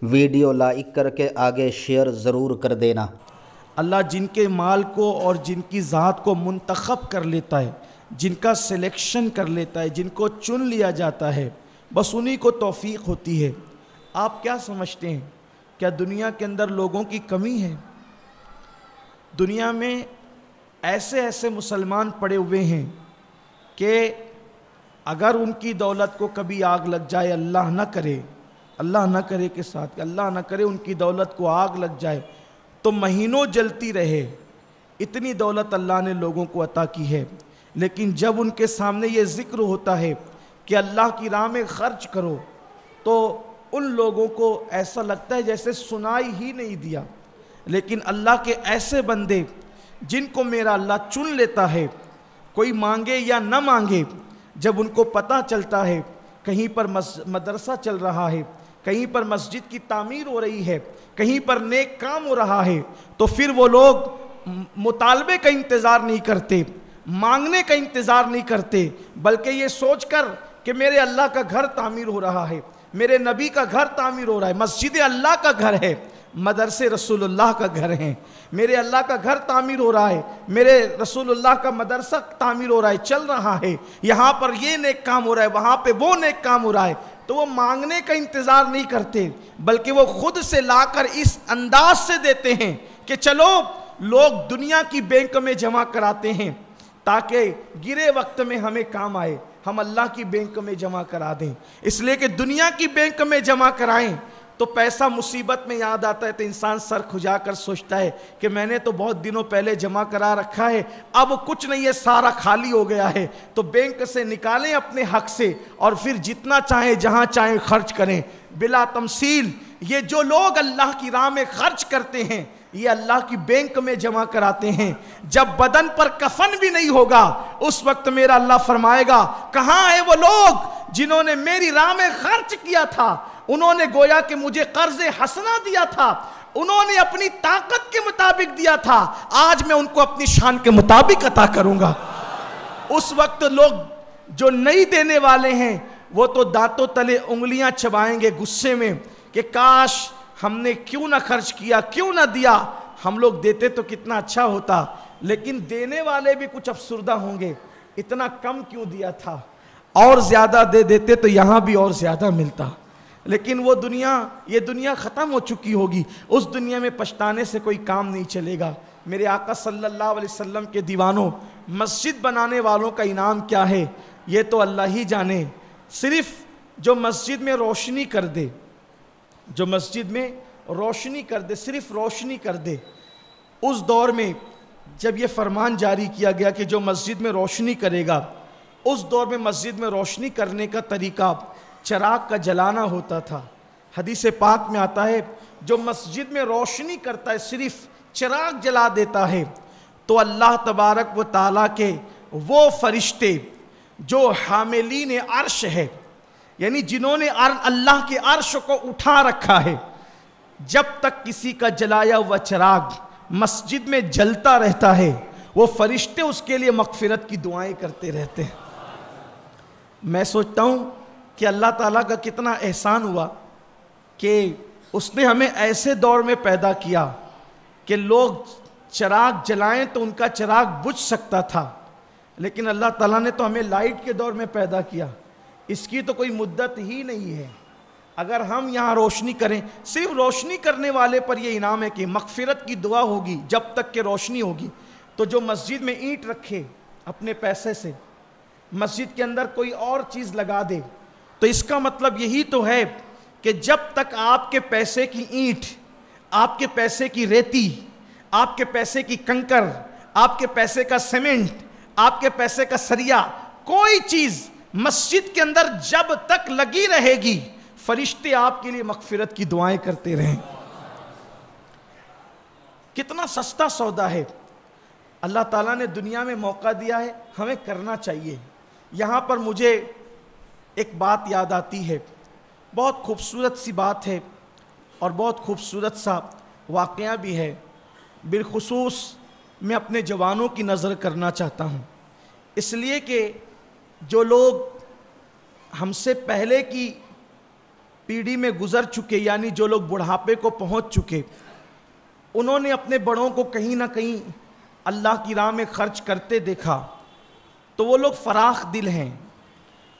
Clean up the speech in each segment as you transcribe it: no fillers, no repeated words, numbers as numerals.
Video like کر کے آگے شیئر ضرور کر دینا۔ اللہ جن کے مال کو اور جن کی ذات کو منتخب کر لیتا ہے، جن کا سلیکشن کر لیتا ہے، جن کو چن لیا جاتا ہے، بس انہی کو توفیق ہوتی ہے۔ آپ کیا سمجھتے ہیں؟ کیا دنیا کے اندر لوگوں کی کمی ہے؟ دنیا میں ایسے ایسے مسلمان پڑے ہوئے ہیں کہ اگر ان کی دولت کو کبھی آگ لگ جائے، اللہ نہ کرے کے ساتھ کہ اللہ نہ کرے ان کی دولت کو آگ لگ جائے تو مہینوں جلتی رہے، اتنی دولت اللہ نے لوگوں کو عطا کی ہے، لیکن جب ان کے سامنے یہ ذکر ہوتا ہے کہ اللہ کی راہ میں خرچ کرو تو ان لوگوں کو ایسا لگتا ہے جیسے سنائی ہی نہیں دیا۔ لیکن اللہ کے ایسے بندے جن کو میرا اللہ چن لیتا ہے، کوئی مانگے یا نہ مانگے، جب ان کو پتہ چلتا ہے کہیں پر مدرسہ چل رہا ہے، کہیں پر مسجد کی تعمیر ہو رہی ہے، کہیں پر نیک کام ہو رہا ہے، تو پھر وہ لوگ مطالبے کا انتظار نہیں کرتے، مانگنے کا انتظار نہیں کرتے، بلکہ یہ سوچ کر کہ میرے اللہ کا گھر تعمیر ہو رہا ہے، میرے نبی کا گھر تعمیر ہو رہا ہے، مسجد اللہ کا گھر ہے، مدرسے رسول اللہ کا گھر ہیں، میرے اللہ کا گھر تعمیر ہو رہا ہے، میرے رسول اللہ کا مدرسہ تعمیر ہو رہا ہے، چل رہا ہے، یہاں پر یہ نیک کام ہو رہا ہے، وہاں پہ وہ نیک کام ہو رہا ہے، تو وہ مانگنے کا انتظار نہیں کرتے، بلکہ وہ خود سے لا کر اس انداز سے دیتے ہیں کہ چلو لوگ دنیا کی بینک میں جمع کراتے ہیں تاکہ گرے وقت میں ہمیں کام آئے، ہم اللہ کی بینک میں جمع کرا دیں، اس لیے کہ دنیا کی بینک میں جمع کرائیں تو پیسہ مصیبت میں یاد آتا ہے تو انسان سر کھجا کر سوچتا ہے کہ میں نے تو بہت دنوں پہلے جمع کرا رکھا ہے، اب کچھ نہیں ہے، سارا خالی ہو گیا ہے، تو بینک سے نکالیں اپنے حق سے اور پھر جتنا چاہیں جہاں چاہیں خرچ کریں۔ بلا تمثیل یہ جو لوگ اللہ کی راہ میں خرچ کرتے ہیں یہ اللہ کی بینک میں جمع کراتے ہیں، جب بدن پر کفن بھی نہیں ہوگا اس وقت میرا اللہ فرمائے گا کہاں ہیں وہ لوگ جنہوں نے میری راہ میں خرچ کیا تھا، انہوں نے گویا کہ مجھے قرض حسنہ دیا تھا، انہوں نے اپنی طاقت کے مطابق دیا تھا، آج میں ان کو اپنی شان کے مطابق عطا کروں گا۔ اس وقت لوگ جو نہیں دینے والے ہیں وہ تو دانتوں تلے انگلیاں چبائیں گے غصے میں کہ کاش ہم نے کیوں نہ خرچ کیا، کیوں نہ دیا، ہم لوگ دیتے تو کتنا اچھا ہوتا، لیکن دینے والے بھی کچھ افسردہ ہوں گے، اتنا کم کیوں دیا تھا، اور زیادہ دے دیتے تو یہاں بھی اور زیادہ ملتا، لیکن وہ دنیا، یہ دنیا ختم ہو چکی ہوگی، اس دنیا میں پچھتانے سے کوئی کام نہیں چلے گا۔ میرے آقا صلی اللہ علیہ وسلم کے دیوانوں، مسجد بنانے والوں کا انعام کیا ہے یہ تو اللہ ہی جانے، صرف جو مسجد میں روشنی کر دے، جو مسجد میں روشنی کر دے، صرف روشنی کر دے، اس دور میں جب یہ فرمان جاری کیا گیا کہ جو مسجد میں روشنی کرے گا، اس دور میں مسجد میں روشنی کرنے کا طریقہ چراغ کا جلانا ہوتا تھا۔ حدیث پاک میں آتا ہے جو مسجد میں روشنی کرتا ہے، صرف چراغ جلا دیتا ہے، تو اللہ تبارک و تعالیٰ کے وہ فرشتے جو حاملین عرش ہے، یعنی جنہوں نے اللہ کے عرش کو اٹھا رکھا ہے، جب تک کسی کا جلایا ہوا چراغ مسجد میں جلتا رہتا ہے وہ فرشتے اس کے لیے مغفرت کی دعائیں کرتے رہتے ہیں۔ میں سوچتا ہوں کہ اللہ تعالیٰ کا کتنا احسان ہوا کہ اس نے ہمیں ایسے دور میں پیدا کیا کہ لوگ چراغ جلائیں تو ان کا چراغ بجھ سکتا تھا، لیکن اللہ تعالیٰ نے تو ہمیں لائٹ کے دور میں پیدا کیا، اس کی تو کوئی مدت ہی نہیں ہے۔ اگر ہم یہاں روشنی کریں، صرف روشنی کرنے والے پر یہ انعام ہے کہ مغفرت کی دعا ہوگی جب تک کہ روشنی ہوگی، تو جو مسجد میں اینٹ رکھے اپنے پیسے سے، مسجد کے اندر کوئی اور چیز لگا دے، تو اس کا مطلب یہی تو ہے کہ جب تک آپ کے پیسے کی اینٹ، آپ کے پیسے کی ریتی، آپ کے پیسے کی کنکر، آپ کے پیسے کا سیمنٹ، آپ کے پیسے کا سریا، کوئی چیز مسجد کے اندر جب تک لگی رہے گی فرشتے آپ کے لیے مغفرت کی دعائیں کرتے رہیں۔ کتنا سستا سودا ہے، اللہ تعالیٰ نے دنیا میں موقع دیا ہے، ہمیں کرنا چاہیے۔ یہاں پر مجھے ایک بات یاد آتی ہے، بہت خوبصورت سی بات ہے اور بہت خوبصورت سا واقعہ بھی ہے، بالخصوص میں اپنے جوانوں کی نظر کرنا چاہتا ہوں، اس لیے کہ جو لوگ ہم سے پہلے کی پیڑھی میں گزر چکے، یعنی جو لوگ بڑھاپے کو پہنچ چکے، انہوں نے اپنے بڑوں کو کہیں نہ کہیں اللہ کی راہ میں خرچ کرتے دیکھا تو وہ لوگ فراخ دل ہیں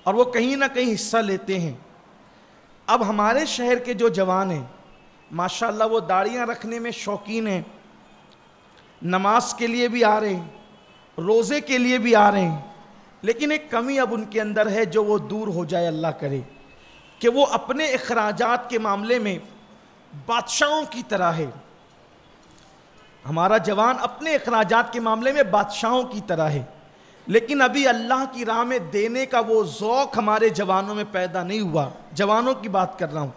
اور وہ کہیں نہ کہیں حصہ لیتے ہیں۔ اب ہمارے شہر کے جو جوان ہیں ماشاءاللہ وہ داڑیاں رکھنے میں شوقین ہیں، نماز کے لیے بھی آ رہے ہیں، روزے کے لیے بھی آ رہے ہیں، لیکن ایک کمی اب ان کے اندر ہے جو وہ دور ہو جائے، اللہ کرے، کہ وہ اپنے اخراجات کے معاملے میں بادشاہوں کی طرح ہے۔ ہمارا جوان اپنے اخراجات کے معاملے میں بادشاہوں کی طرح ہے، لیکن ابھی اللہ کی راہ میں دینے کا وہ ذوق ہمارے جوانوں میں پیدا نہیں ہوا۔ جوانوں کی بات کر رہا ہوں،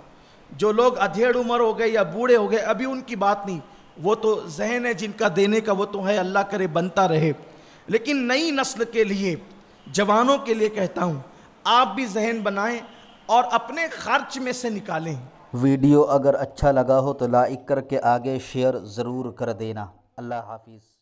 جو لوگ ادھیڑ عمر ہو گئے یا بوڑھے ہو گئے ابھی ان کی بات نہیں، وہ تو ذہن ہے جن کا دینے کا، وہ تو ہے، اللہ کرے بنتا رہے، لیکن نئی نسل کے لیے، جوانوں کے لیے کہتا ہوں آپ بھی ذہن بنائیں اور اپنے خرچ میں سے نکالیں۔ ویڈیو اگر اچھا لگا ہو تو لائک کر کے آگے شیئر ضرور کر دینا۔ اللہ حافظ۔